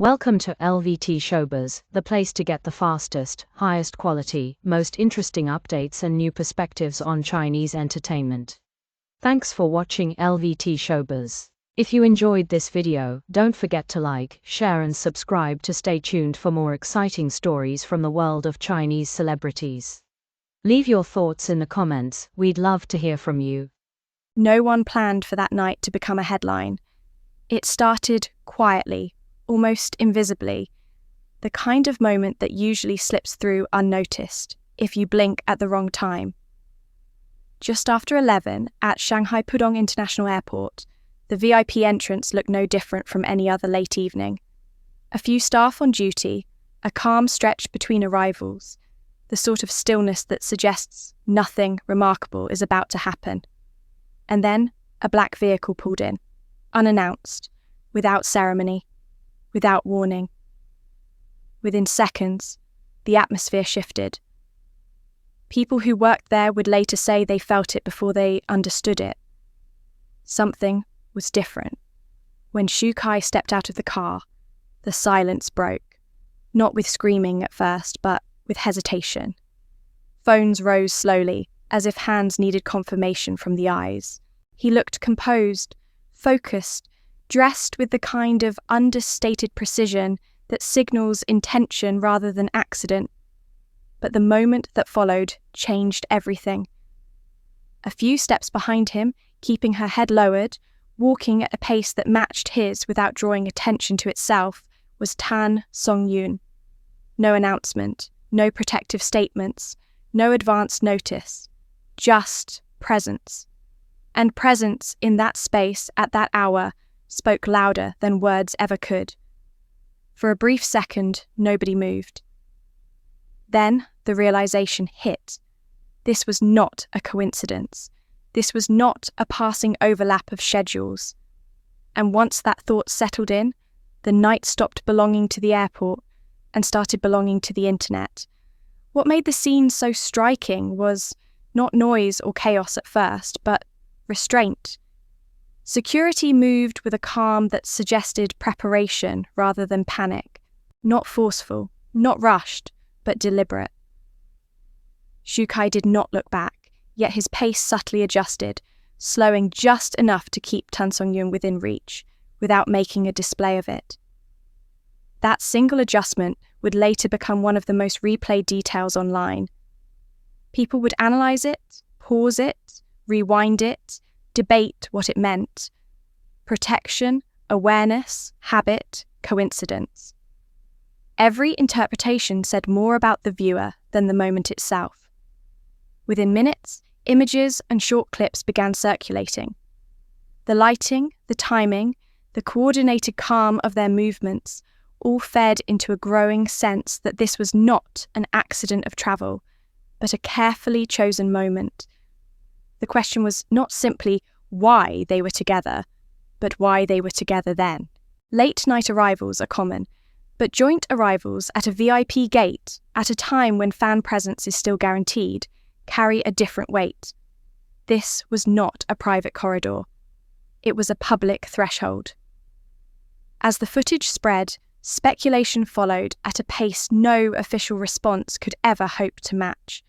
Welcome to LVT-SHOWBIZ, the place to get the fastest, highest quality, most interesting updates and new perspectives on Chinese entertainment. Thanks for watching LVT-SHOWBIZ. If you enjoyed this video, don't forget to like, share and subscribe to stay tuned for more exciting stories from the world of Chinese celebrities. Leave your thoughts in the comments, we'd love to hear from you. No one planned for that night to become a headline. It started quietly, almost invisibly, the kind of moment that usually slips through unnoticed if you blink at the wrong time. Just after 11 at Shanghai Pudong International Airport, the VIP entrance looked no different from any other late evening. A few staff on duty, a calm stretch between arrivals, the sort of stillness that suggests nothing remarkable is about to happen. And then a black vehicle pulled in, unannounced, without ceremony, without warning. Within seconds, the atmosphere shifted. People who worked there would later say they felt it before they understood it. Something was different. When Shu Kai stepped out of the car, the silence broke, not with screaming at first, but with hesitation. Phones rose slowly, as if hands needed confirmation from the eyes. He looked composed, focused, dressed with the kind of understated precision that signals intention rather than accident. But the moment that followed changed everything. A few steps behind him, keeping her head lowered, walking at a pace that matched his without drawing attention to itself, was Songyun. No announcement, no protective statements, no advance notice, just presence. And presence in that space at that hour spoke louder than words ever could. For a brief second, nobody moved. Then the realization hit. This was not a coincidence. This was not a passing overlap of schedules. And once that thought settled in, the night stopped belonging to the airport and started belonging to the internet. What made the scene so striking was not noise or chaos at first, but restraint. Security moved with a calm that suggested preparation rather than panic, not forceful, not rushed, but deliberate. Shu Kai did not look back, yet his pace subtly adjusted, slowing just enough to keep Songyun within reach, without making a display of it. That single adjustment would later become one of the most replayed details online. People would analyze it, pause it, rewind it, debate what it meant. Protection, awareness, habit, coincidence. Every interpretation said more about the viewer than the moment itself. Within minutes, images and short clips began circulating. The lighting, the timing, the coordinated calm of their movements all fed into a growing sense that this was not an accident of travel, but a carefully chosen moment. The question was not simply why they were together, but why they were together then. Late-night arrivals are common, but joint arrivals at a VIP gate, at a time when fan presence is still guaranteed, carry a different weight. This was not a private corridor. It was a public threshold. As the footage spread, speculation followed at a pace no official response could ever hope to match.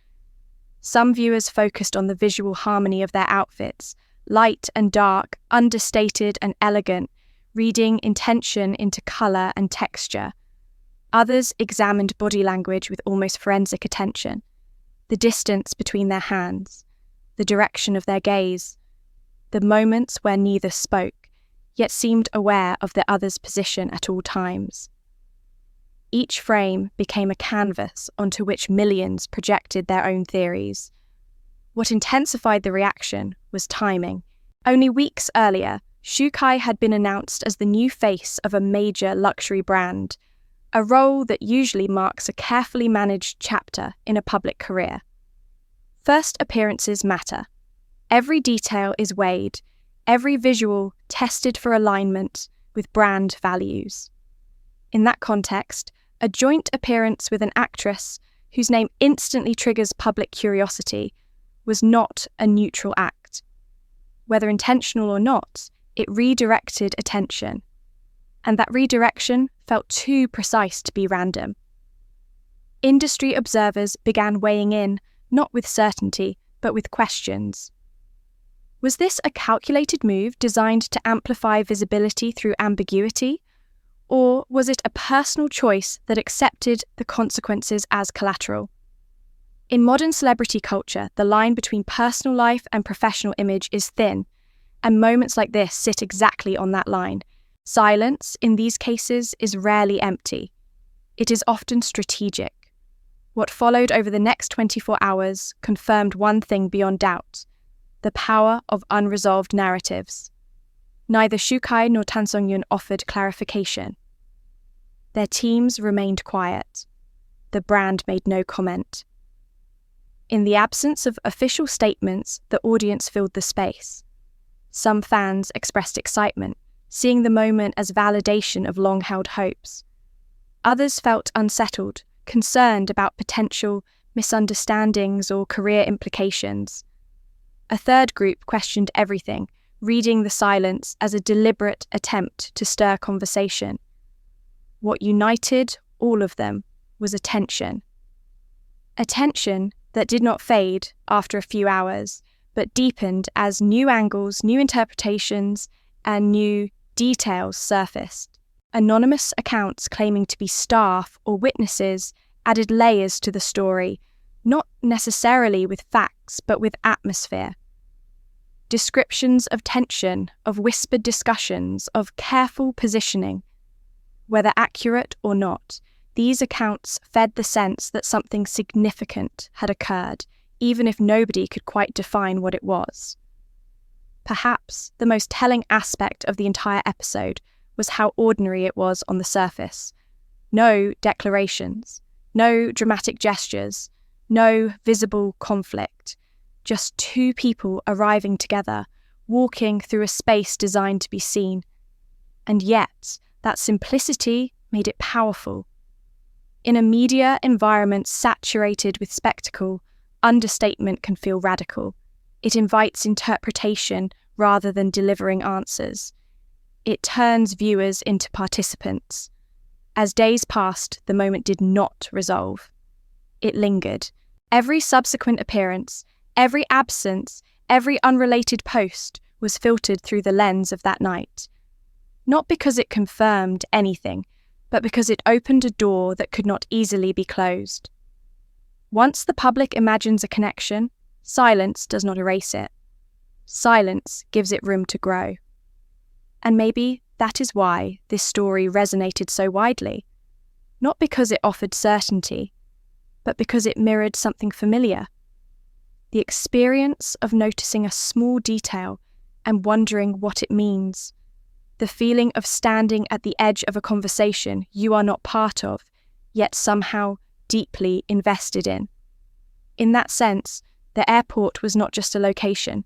Some viewers focused on the visual harmony of their outfits, light and dark, understated and elegant, reading intention into colour and texture. Others examined body language with almost forensic attention. The distance between their hands, the direction of their gaze, the moments where neither spoke, yet seemed aware of the other's position at all times. Each frame became a canvas onto which millions projected their own theories. What intensified the reaction was timing. Only weeks earlier, Shu Kai had been announced as the new face of a major luxury brand, a role that usually marks a carefully managed chapter in a public career. First appearances matter. Every detail is weighed, every visual tested for alignment with brand values. In that context, a joint appearance with an actress whose name instantly triggers public curiosity was not a neutral act. Whether intentional or not, it redirected attention. and that redirection felt too precise to be random. Industry observers began weighing in, not with certainty, but with questions. Was this a calculated move designed to amplify visibility through ambiguity? Or was it a personal choice that accepted the consequences as collateral? In modern celebrity culture, the line between personal life and professional image is thin, and moments like this sit exactly on that line. Silence, in these cases, is rarely empty. It is often strategic. What followed over the next 24 hours confirmed one thing beyond doubt: the power of unresolved narratives. Neither Shukai nor Songyun offered clarification. Their teams remained quiet. The brand made no comment. In the absence of official statements, the audience filled the space. Some fans expressed excitement, seeing the moment as validation of long-held hopes. Others felt unsettled, concerned about potential misunderstandings or career implications. A third group questioned everything, reading the silence as a deliberate attempt to stir conversation. What united all of them was attention. Attention that did not fade after a few hours, but deepened as new angles, new interpretations, and new details surfaced. Anonymous accounts claiming to be staff or witnesses added layers to the story, not necessarily with facts, but with atmosphere. Descriptions of tension, of whispered discussions, of careful positioning. Whether accurate or not, these accounts fed the sense that something significant had occurred, even if nobody could quite define what it was. Perhaps the most telling aspect of the entire episode was how ordinary it was on the surface. No declarations, no dramatic gestures, no visible conflict. Just two people arriving together, walking through a space designed to be seen. And yet, that simplicity made it powerful. In a media environment saturated with spectacle, understatement can feel radical. It invites interpretation rather than delivering answers. It turns viewers into participants. As days passed, the moment did not resolve. It lingered. Every subsequent appearance, every absence, every unrelated post was filtered through the lens of that night. Not because it confirmed anything, but because it opened a door that could not easily be closed. Once the public imagines a connection, silence does not erase it. Silence gives it room to grow. And maybe that is why this story resonated so widely. Not because it offered certainty, but because it mirrored something familiar. The experience of noticing a small detail and wondering what it means. The feeling of standing at the edge of a conversation you are not part of, yet somehow deeply invested in. In that sense, the airport was not just a location.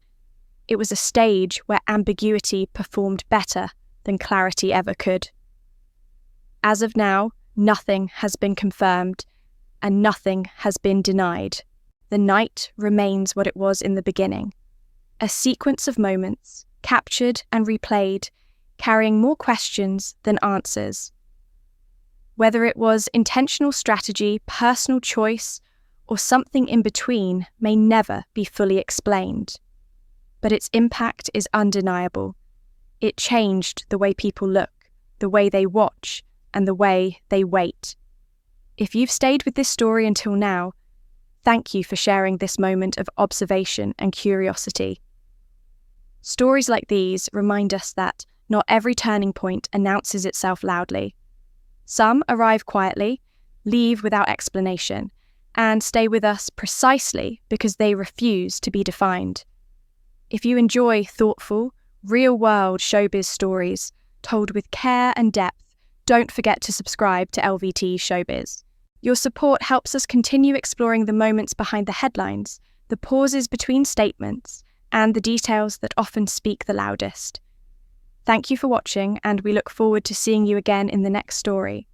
It was a stage where ambiguity performed better than clarity ever could. As of now, nothing has been confirmed, and nothing has been denied. The night remains what it was in the beginning. A sequence of moments, captured and replayed, carrying more questions than answers. Whether it was intentional strategy, personal choice, or something in between may never be fully explained. But its impact is undeniable. It changed the way people look, the way they watch, and the way they wait. If you've stayed with this story until now, thank you for sharing this moment of observation and curiosity. Stories like these remind us that not every turning point announces itself loudly. Some arrive quietly, leave without explanation, and stay with us precisely because they refuse to be defined. If you enjoy thoughtful, real-world showbiz stories told with care and depth, don't forget to subscribe to LVT-SHOWBIZ. Your support helps us continue exploring the moments behind the headlines, the pauses between statements, and the details that often speak the loudest. Thank you for watching, and we look forward to seeing you again in the next story.